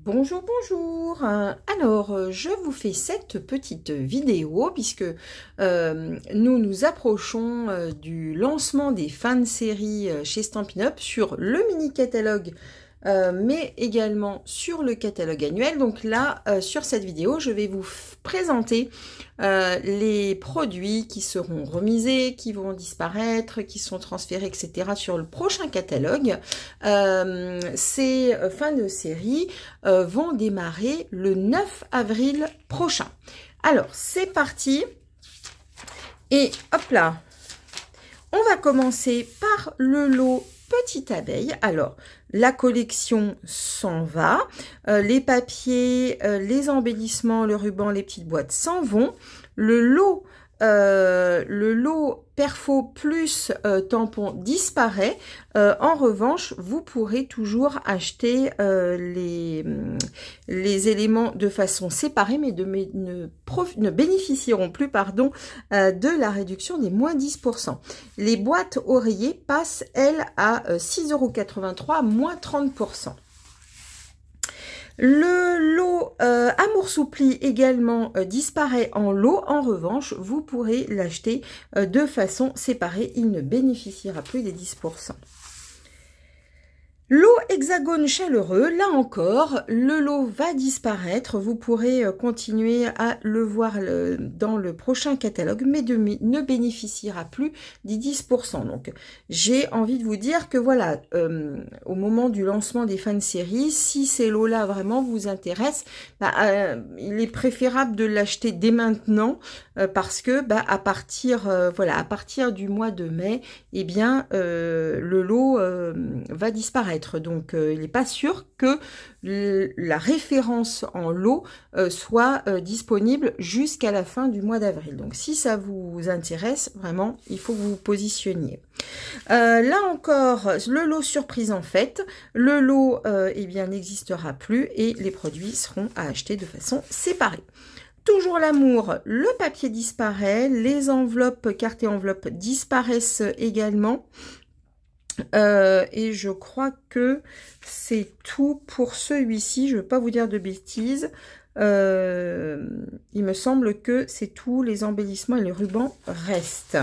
Bonjour, bonjour. Alors, je vous fais cette petite vidéo puisque nous nous approchons du lancement des fins de série chez Stampin' Up sur le mini catalogue, mais également sur le catalogue annuel. Donc là, sur cette vidéo, je vais vous présenter les produits qui seront remisés, qui vont disparaître, qui sont transférés, etc. sur le prochain catalogue. Ces fins de série vont démarrer le 9 avril prochain. Alors, c'est parti. Et hop là, on va commencer par le lot Petite Abeille. Alors, la collection s'en va. Les papiers, les embellissements, le ruban, les petites boîtes s'en vont. Le lot perfo plus tampon disparaît. En revanche, vous pourrez toujours acheter les éléments de façon séparée, mais ne bénéficieront plus de la réduction des moins 10%. Les boîtes oreillers passent, elles, à 6,83 €, moins 30%. Le lot Amour Soupli également disparaît en lot. En revanche, vous pourrez l'acheter de façon séparée. Il ne bénéficiera plus des 10%. Lot Hexagone chaleureux, là encore, le lot va disparaître. Vous pourrez continuer à le voir dans le prochain catalogue, mais ne bénéficiera plus des 10%. Donc, j'ai envie de vous dire que voilà, au moment du lancement des fins de série, si ces lots-là vraiment vous intéressent, il est préférable de l'acheter dès maintenant, parce que à partir du mois de mai, eh bien, le lot va disparaître. Donc, il n'est pas sûr que la référence en lot soit disponible jusqu'à la fin du mois d'avril. Donc, si ça vous intéresse, vraiment, il faut que vous vous positionniez. Là encore, le lot surprise en fait. Le lot eh bien, n'existera plus et les produits seront à acheter de façon séparée. Toujours l'amour, le papier disparaît, les enveloppes, cartes et enveloppes disparaissent également. Et je crois que c'est tout pour celui-ci. Je ne veux pas vous dire de bêtises. Il me semble que c'est tout. Les embellissements et les rubans restent.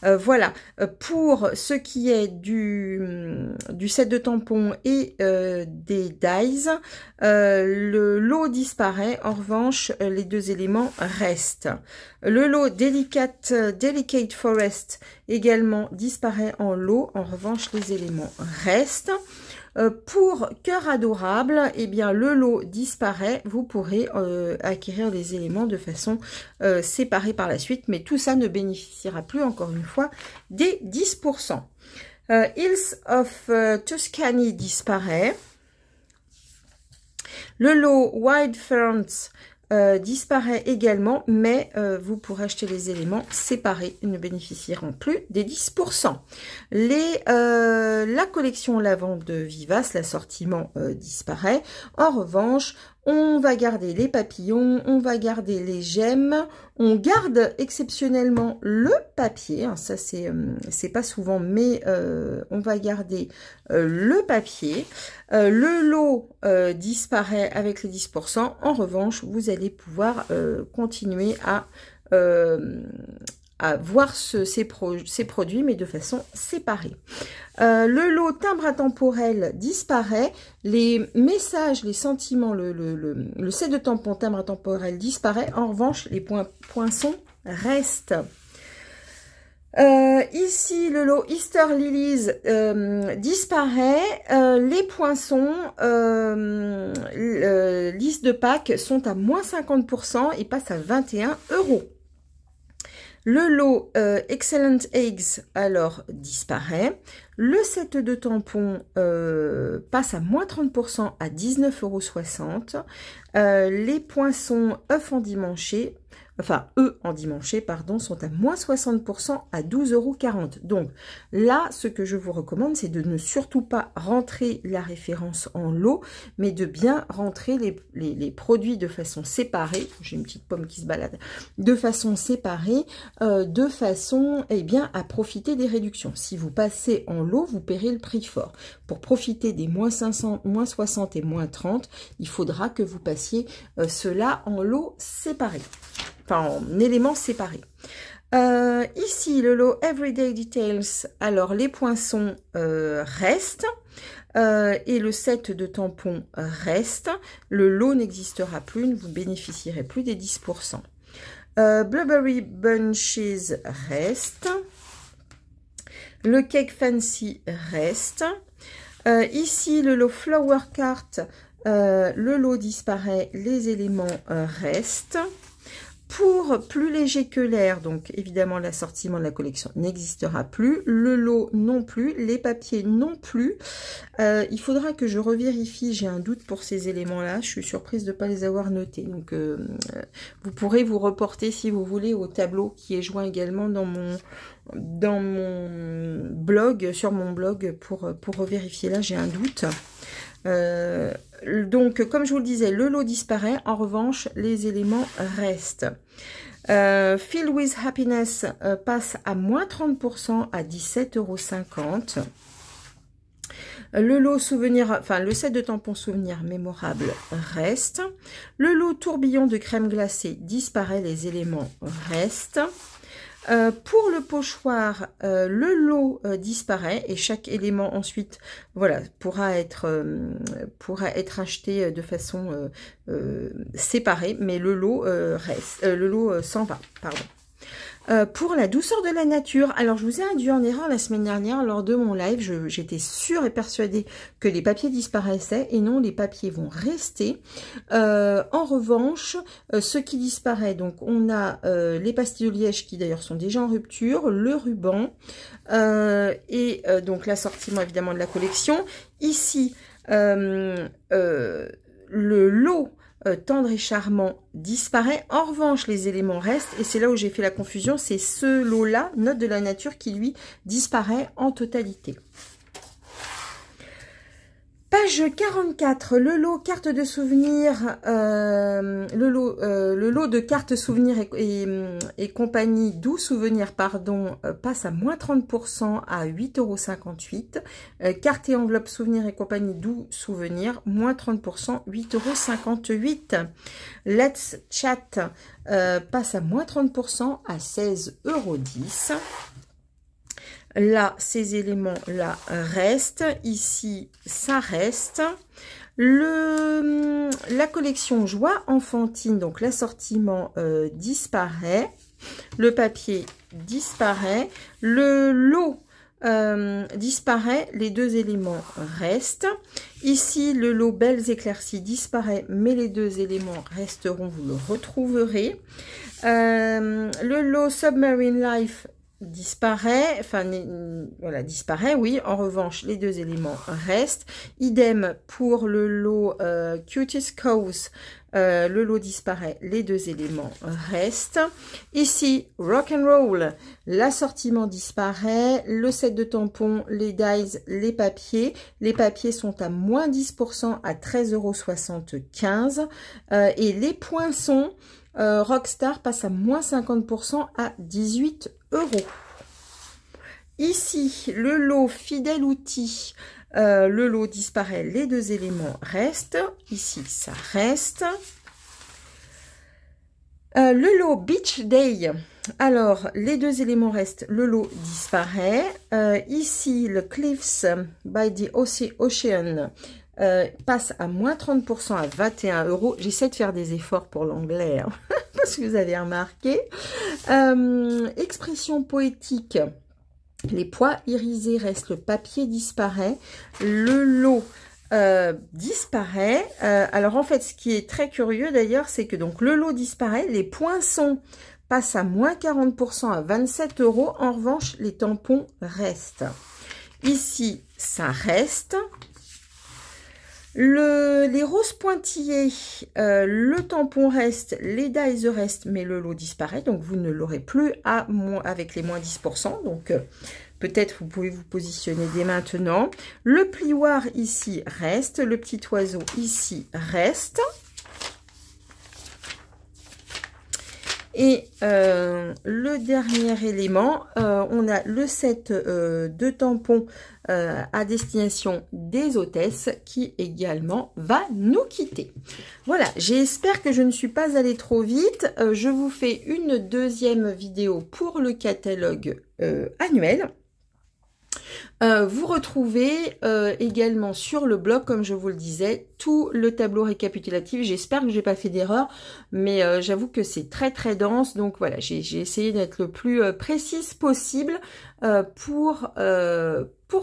Voilà. Pour ce qui est du set de tampons et des dies, le lot disparaît. En revanche, les deux éléments restent. Le lot Delicate Forest également disparaît en lot. En revanche, les éléments restent. Pour Cœur Adorable, eh bien, le lot disparaît. Vous pourrez acquérir les éléments de façon séparée par la suite, mais tout ça ne bénéficiera plus, encore une fois, des 10%. Hills of Tuscany disparaît. Le lot Wild Ferns disparaît également, mais vous pourrez acheter les éléments séparés. Ils ne bénéficieront plus des 10%. La collection Lavande de Vivace, l'assortiment disparaît. En revanche, on va garder les papillons, on va garder les gemmes, on garde exceptionnellement le papier, hein, ça c'est pas souvent, mais on va garder le papier. Le lot disparaît avec les 10%. En revanche, vous allez pouvoir continuer à voir ces produits, mais de façon séparée. Le lot timbre intemporel disparaît. Les messages, les sentiments, le set de tampons timbre intemporel disparaît. En revanche, les poinçons restent. Ici, le lot Easter Lilies disparaît. Les poinçons, liste de Pâques, sont à moins 50% et passent à 21 €. Le lot Excellent Eggs, alors, disparaît. Le set de tampons passe à moins 30% à 19,60 €. Les poinçons œufs endimanchés enfin eux endimanchés, pardon, sont à moins 60% à 12,40 €. Donc là, ce que je vous recommande, c'est de ne surtout pas rentrer la référence en lot, mais de bien rentrer les produits de façon séparée. J'ai une petite pomme qui se balade. De façon séparée, de façon à profiter des réductions. Si vous passez en lot, vous paierez le prix fort. Pour profiter des moins 500, moins 60 et moins 30, il faudra que vous passiez cela en lot séparé. Enfin, en éléments séparés. Ici, le lot Everyday Details. Alors, les poinçons restent. Et le set de tampons reste. Le lot n'existera plus, vous ne bénéficierez plus des 10%. Blueberry Bunches reste. Le Cake Fancy reste. Ici, le lot Flower Cart, le lot disparaît, les éléments restent. Pour plus léger que l'air, donc évidemment l'assortiment de la collection n'existera plus, le lot non plus, les papiers non plus. Il faudra que je revérifie, j'ai un doute pour ces éléments-là, je suis surprise de ne pas les avoir notés. Donc vous pourrez vous reporter si vous voulez au tableau qui est joint également dans mon blog, sur mon blog pour revérifier. Là j'ai un doute. Donc, comme je vous le disais, le lot disparaît. En revanche, les éléments restent. Filled with Happiness passe à moins 30% à 17,50 €. Le lot souvenir, enfin le set de tampons souvenir mémorable reste. Le lot tourbillon de crème glacée disparaît, les éléments restent. Pour le pochoir, le lot disparaît et chaque élément ensuite, voilà, pourra être acheté de façon séparée, mais le lot reste, le lot s'en va, pardon. Pour la douceur de la nature, alors je vous ai induit en erreur la semaine dernière lors de mon live, j'étais sûre et persuadée que les papiers disparaissaient et non, les papiers vont rester. En revanche, ce qui disparaît, donc on a les pastilles de liège qui d'ailleurs sont déjà en rupture, le ruban et donc l'assortiment évidemment de la collection. Ici, le lot tendre et charmant disparaît. En revanche, les éléments restent et c'est là où j'ai fait la confusion. C'est ce lot-là, note de la nature, qui lui disparaît en totalité. Page 44, le lot carte de souvenirs, le lot de cartes souvenirs et compagnie, doux souvenirs, pardon, passe à moins 30% à 8,58 €. Carte et enveloppe souvenirs et compagnie, doux souvenirs, moins 30%, 8,58 €. Let's Chat passe à moins 30% à 16,10 €. Là, ces éléments-là restent. Ici, ça reste. La collection Joie enfantine, donc l'assortiment disparaît. Le papier disparaît. Le lot disparaît. Les deux éléments restent. Ici, le lot Belles éclaircies disparaît, mais les deux éléments resteront. Vous le retrouverez. Le lot Submarine Life disparaît, enfin voilà, disparaît, oui. En revanche, les deux éléments restent. Idem pour le lot Cutest Cows, le lot disparaît, les deux éléments restent. Ici, Rock'n'Roll, l'assortiment disparaît, le set de tampons, les dies, les papiers. Les papiers sont à moins 10% à 13,75 € et les poinçons Rockstar passe à moins 50% à 18 €. Ici, le lot Fidèle Outil, le lot disparaît, les deux éléments restent. Ici, ça reste. Le lot Beach Day, alors les deux éléments restent, le lot disparaît. Ici, le Cliffs by the Ocean passe à moins 30% à 21 €. J'essaie de faire des efforts pour l'anglais, hein, parce que vous avez remarqué. Expression poétique, les pois irisés restent, le papier disparaît, le lot disparaît. Alors en fait, ce qui est très curieux d'ailleurs, c'est que donc le lot disparaît, les poinçons passent à moins 40% à 27 €. En revanche, les tampons restent. Ici, ça reste. Les roses pointillés, le tampon reste, les dies restent, mais le lot disparaît. Donc, vous ne l'aurez plus avec les moins 10%. Donc, peut-être vous pouvez vous positionner dès maintenant. Le plioir ici reste. Le petit oiseau ici reste. Et le dernier élément, on a le set de tampons à destination des hôtesses qui également va nous quitter. Voilà, j'espère que je ne suis pas allée trop vite. Je vous fais une deuxième vidéo pour le catalogue annuel. Vous retrouvez également sur le blog, comme je vous le disais, tout le tableau récapitulatif. J'espère que je n'ai pas fait d'erreur, mais j'avoue que c'est très très dense. Donc voilà, j'ai essayé d'être le plus précise possible pour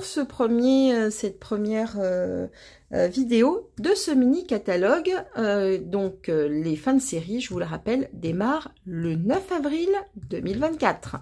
cette première vidéo de ce mini catalogue. Donc les fins de série, je vous le rappelle, démarrent le 9 avril 2024.